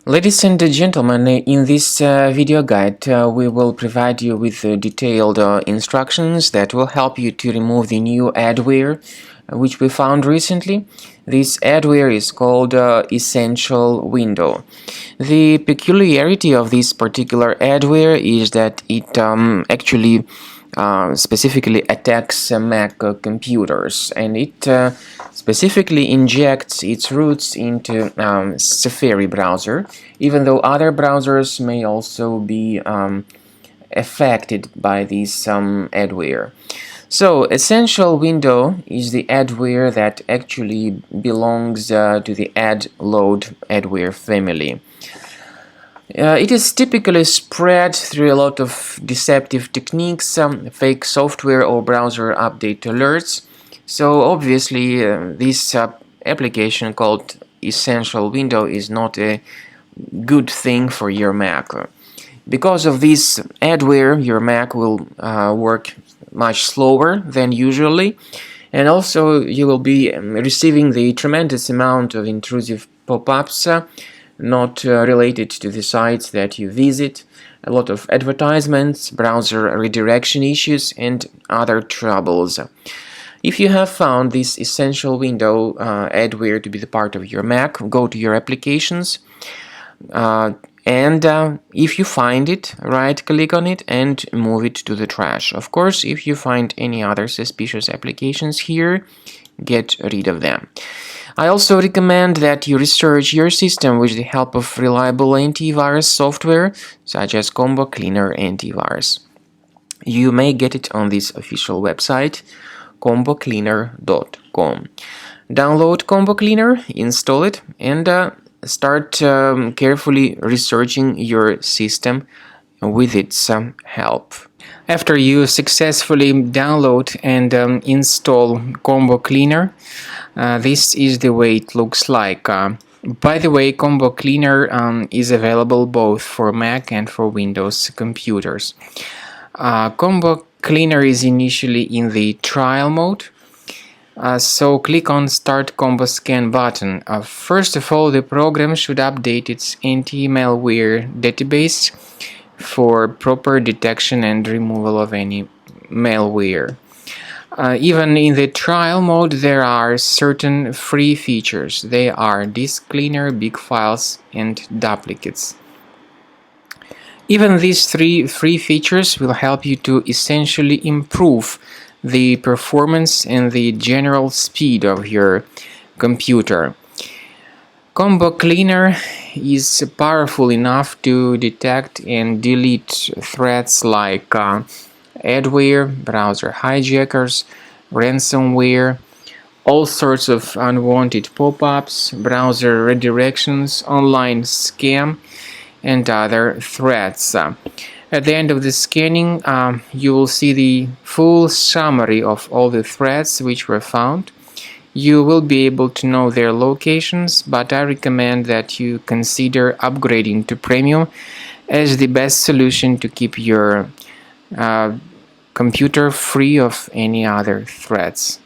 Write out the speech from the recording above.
Ladies and gentlemen, in this video guide we will provide you with detailed instructions that will help you to remove the new adware which we found recently. This adware is called EssentialWindow. The peculiarity of this particular adware is that it actually specifically attacks Mac computers, and it specifically injects its roots into Safari browser, even though other browsers may also be affected by this adware. So, EssentialWindow is the adware that actually belongs to the load adware family. It is typically spread through a lot of deceptive techniques, fake software or browser update alerts. So obviously this application called EssentialWindow is not a good thing for your Mac. Because of this adware, your Mac will work much slower than usually, and also you will be receiving the tremendous amount of intrusive pop-ups not related to the sites that you visit, a lot of advertisements, browser redirection issues, and other troubles. If you have found this EssentialWindow adware to be the part of your Mac, go to your applications, and if you find it, right-click on it and move it to the trash. Of course, if you find any other suspicious applications here, get rid of them. I also recommend that you research your system with the help of reliable antivirus software such as Combo Cleaner Antivirus. You may get it on this official website, combocleaner.com. Download Combo Cleaner, install it, and start carefully researching your system with its help. After you successfully download and install Combo Cleaner, this is the way it looks like. By the way, Combo Cleaner is available both for Mac and for Windows computers. Combo Cleaner is initially in the trial mode, so click on Start Combo Scan button. First of all, the program should update its anti-malware database for proper detection and removal of any malware. Even in the trial mode, there are certain free features. They are disk cleaner, big files, and duplicates. Even these three free features will help you to essentially improve the performance and the general speed of your computer. Combo Cleaner is powerful enough to detect and delete threats like adware, browser hijackers, ransomware, all sorts of unwanted pop-ups, browser redirections, online scam, and other threats. At the end of the scanning, you will see the full summary of all the threats which were found. You will be able to know their locations, but I recommend that you consider upgrading to Premium as the best solution to keep your computer free of any other threats.